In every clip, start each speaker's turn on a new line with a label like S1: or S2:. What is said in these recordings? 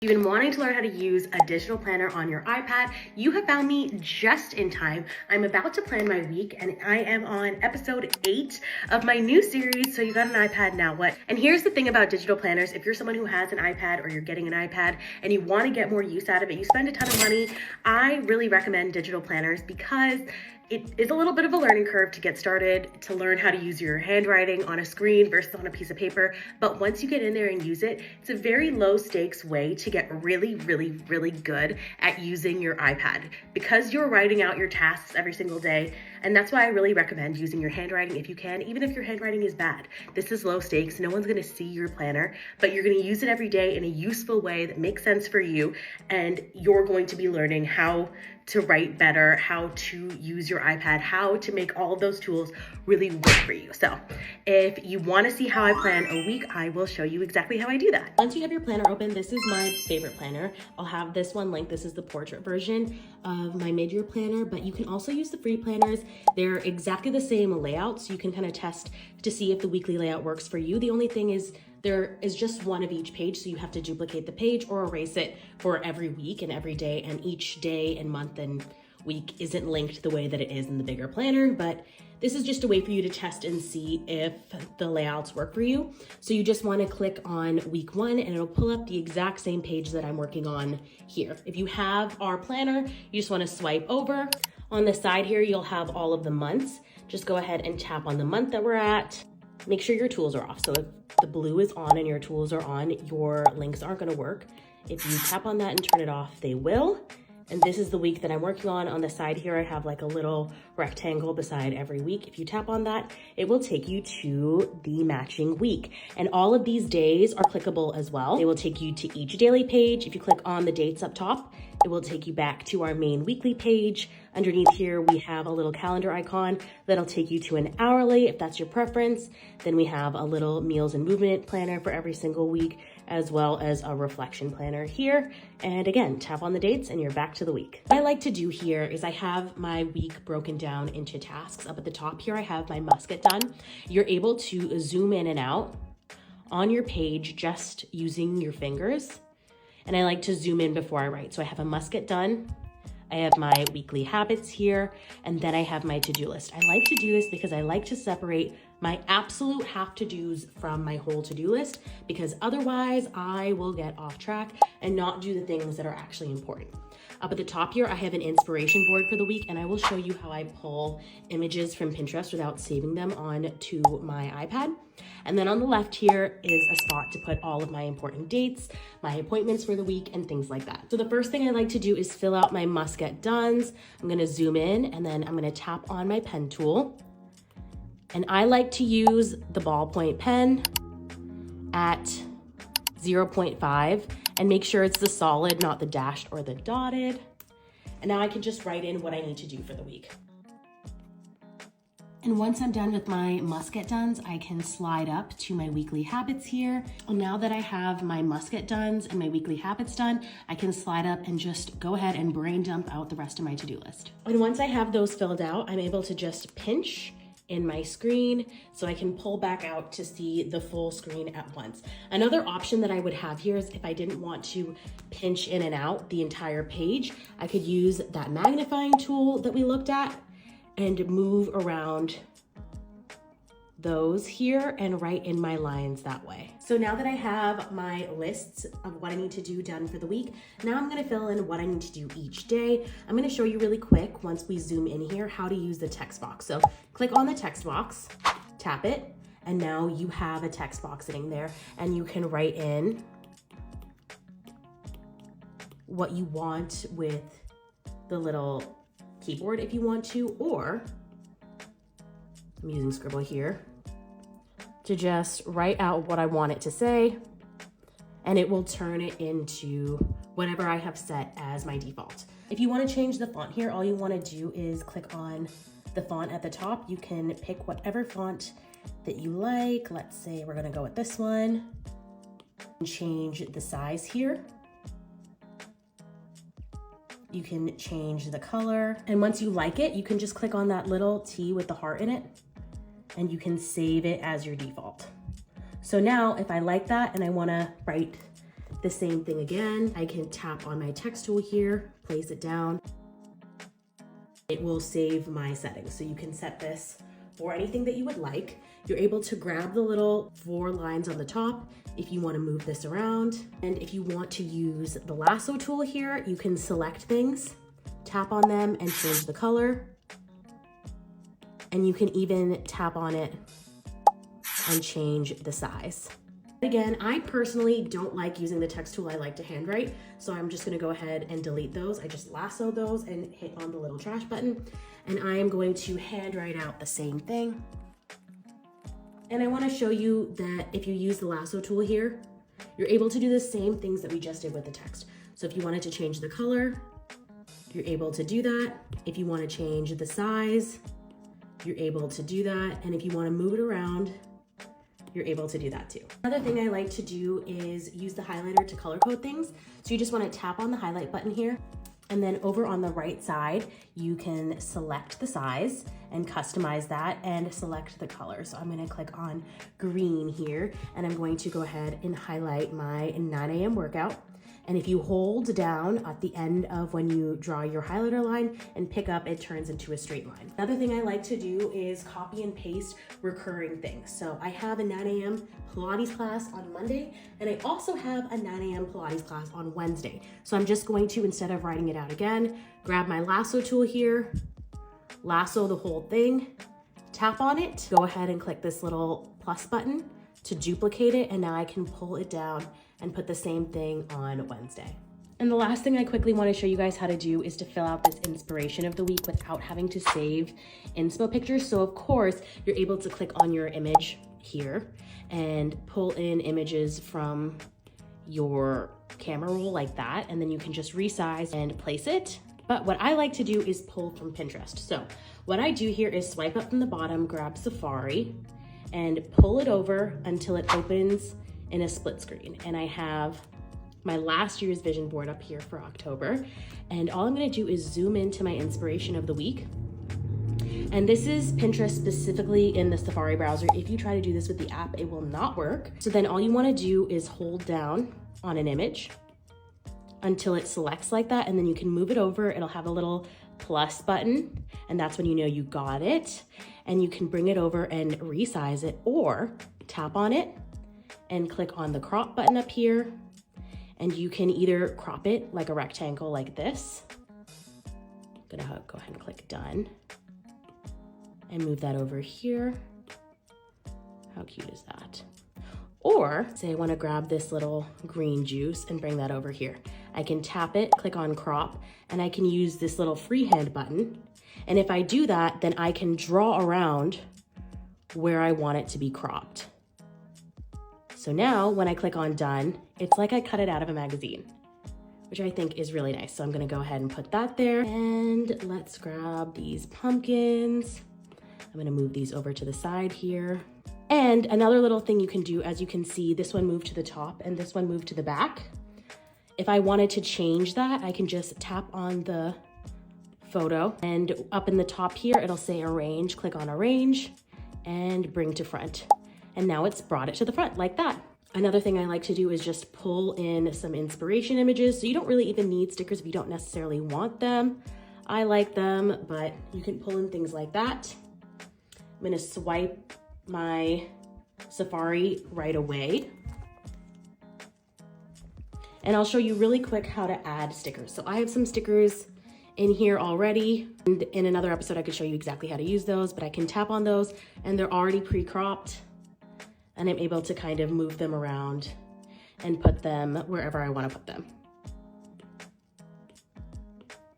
S1: You've been wanting to learn how to use a digital planner on your iPad. You have found me just in time. I'm about to plan my week and I am on episode 8 of my new series, So You Got an iPad, Now What? And here's the thing about digital planners. If you're someone who has an iPad or you're getting an iPad and you want to get more use out of it, you spend a ton of money, I really recommend digital planners because it is a little bit of a learning curve to get started, to learn how to use your handwriting on a screen versus on a piece of paper. But once you get in there and use it, it's a very low stakes way to get really, really good at using your iPad because you're writing out your tasks every single day. And that's why I really recommend using your handwriting if you can, even if your handwriting is bad. This is low stakes. No one's gonna see your planner, but you're gonna use it every day in a useful way that makes sense for you. And you're going to be learning how to write better, how to use your iPad, how to make all of those tools really work for you. So if you wanna see how I plan a week, I will show you exactly how I do that. Once you have your planner open, this is my favorite planner. I'll have this one linked. This is the portrait version of my mid-year planner, but you can also use the free planners. They're exactly the same layout, so you can kind of test to see if the weekly layout works for you. The only thing is there is just one of each page, so you have to duplicate the page or erase it for every week and every day, and each day and month and week isn't linked the way that it is in the bigger planner, but this is just a way for you to test and see if the layouts work for you. So you just want to click on week 1 and it'll pull up the exact same page that I'm working on here. If you have our planner, you just want to swipe over. On the side here, you'll have all of the months. Just go ahead and tap on the month that we're at. Make sure your tools are off. So if the blue is on and your tools are on, your links aren't going to work. If you tap on that and turn it off, they will. And this is the week that I'm working on. On the side here, I have like a little rectangle beside every week. If you tap on that, it will take you to the matching week. And all of these days are clickable as well. They will take you to each daily page. If you click on the dates up top, it will take you back to our main weekly page. Underneath here, we have a little calendar icon that'll take you to an hourly, if that's your preference. Then we have a little meals and movement planner for every single week, as well as a reflection planner here. And again, tap on the dates and you're back to the week. What I like to do here is I have my week broken down into tasks. Up at the top here, I have my must get done. You're able to zoom in and out on your page just using your fingers. And I like to zoom in before I write. So I have a must get done. I have my weekly habits here, and then I have my to-do list. I like to do this because I like to separate my absolute have to-dos from my whole to-do list, because otherwise I will get off track and not do the things that are actually important. Up at the top here, I have an inspiration board for the week, and I will show you how I pull images from Pinterest without saving them onto my iPad. And then on the left here is a spot to put all of my important dates, my appointments for the week, and things like that. So the first thing I like to do is fill out my must get dones. I'm gonna zoom in and then I'm gonna tap on my pen tool. And I like to use the ballpoint pen at 0.5 and make sure it's the solid, not the dashed or the dotted. And now I can just write in what I need to do for the week. And once I'm done with my must get dones, I can slide up to my weekly habits here. And now that I have my must get dones and my weekly habits done, I can slide up and just go ahead and brain dump out the rest of my to-do list. And once I have those filled out, I'm able to just pinch in my screen so I can pull back out to see the full screen at once. Another option that I would have here is if I didn't want to pinch in and out the entire page, I could use that magnifying tool that we looked at and move around those here and write in my lines that way. So now that I have my lists of what I need to do done for the week, now I'm gonna fill in what I need to do each day. I'm gonna show you really quick, once we zoom in here, how to use the text box. So click on the text box, tap it, and now you have a text box sitting there and you can write in what you want with the little keyboard if you want to, or I'm using Scribble here to just write out what I want it to say, and it will turn it into whatever I have set as my default. If you want to change the font here, all you want to do is click on the font at the top. You can pick whatever font that you like. Let's say we're going to go with this one. Change the size here. You can change the color. And once you like it, you can just click on that little T with the heart in it and you can save it as your default. So now if I like that and I wanna write The same thing again. I can tap on my text tool here, place it down. It will save my settings. So you can set this for anything that you would like. You're able to grab the little 4 lines on the top if you want to move this around. And if you want to use the lasso tool here, you can select things, tap on them and change the color. And you can even tap on it and change the size. Again, I personally don't like using the text tool. I like to handwrite. So I'm just gonna go ahead and delete those. I just lasso those and hit on the little trash button. And I am going to handwrite out the same thing. And I wanna show you that if you use the lasso tool here, you're able to do the same things that we just did with the text. So if you wanted to change the color, you're able to do that. If you wanna change the size, you're able to do that. And if you wanna move it around, you're able to do that too. Another thing I like to do is use the highlighter to color code things. So you just want to tap on the highlight button here, and then over on the right side, you can select the size and customize that and select the color. So I'm going to click on green here, and I'm going to go ahead and highlight my 9 a.m. workout. And if you hold down at the end of when you draw your highlighter line and pick up, it turns into a straight line. Another thing I like to do is copy and paste recurring things. So I have a 9 a.m. Pilates class on Monday, and I also have a 9 a.m. Pilates class on Wednesday. So I'm just going to, instead of writing it out again, grab my lasso tool here, lasso the whole thing, tap on it, go ahead and click this little plus button to duplicate it, and now I can pull it down and put the same thing on Wednesday. And the last thing I quickly want to show you guys how to do is to fill out this inspiration of the week without having to save Inspo pictures. So of course, you're able to click on your image here and pull in images from your camera roll like that, and then you can just resize and place it. But what I like to do is pull from Pinterest. So what I do here is swipe up from the bottom, grab Safari, and pull it over until it opens in a split screen. And I have my last year's vision board up here for October. And all I'm gonna do is zoom into my inspiration of the week. And this is Pinterest specifically in the Safari browser. If you try to do this with the app, it will not work. So then all you wanna do is hold down on an image until it selects like that, and then you can move it over. It'll have a little plus button, and that's when you know you got it. And you can bring it over and resize it, or tap on it and click on the crop button up here. And you can either crop it like a rectangle like this. I'm gonna go ahead and click done and move that over here. How cute is that? Or say I wanna grab this little green juice and bring that over here. I can tap it, click on crop, and I can use this little freehand button. And if I do that, then I can draw around where I want it to be cropped. So now when I click on done, it's like I cut it out of a magazine, which I think is really nice. So I'm gonna go ahead and put that there. And let's grab these pumpkins. I'm gonna move these over to the side here. And another little thing you can do, as you can see, this one moved to the top and this one moved to the back. If I wanted to change that, I can just tap on the photo, and up in the top here, it'll say arrange, click on arrange and bring to front. And now it's brought it to the front like that. Another thing I like to do is just pull in some inspiration images. So you don't really even need stickers if you don't necessarily want them. I like them, but you can pull in things like that. I'm gonna swipe my Safari right away. And I'll show you really quick how to add stickers. So I have some stickers in here already. And in another episode, I could show you exactly how to use those, but I can tap on those and they're already pre-cropped. And I'm able to kind of move them around and put them wherever I want to put them.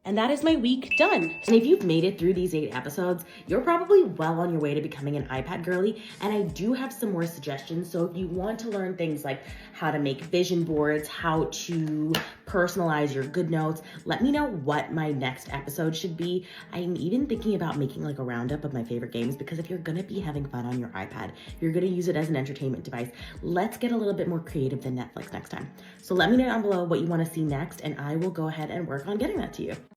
S1: And that is my week done. And if you've made it through these 8 episodes, you're probably well on your way to becoming an iPad girly. And I do have some more suggestions. So if you want to learn things like how to make vision boards, how to personalize your GoodNotes, let me know what my next episode should be. I'm even thinking about making like a roundup of my favorite games, because if you're gonna be having fun on your iPad, you're gonna use it as an entertainment device. Let's get a little bit more creative than Netflix next time. So let me know down below what you wanna see next, and I will go ahead and work on getting that to you.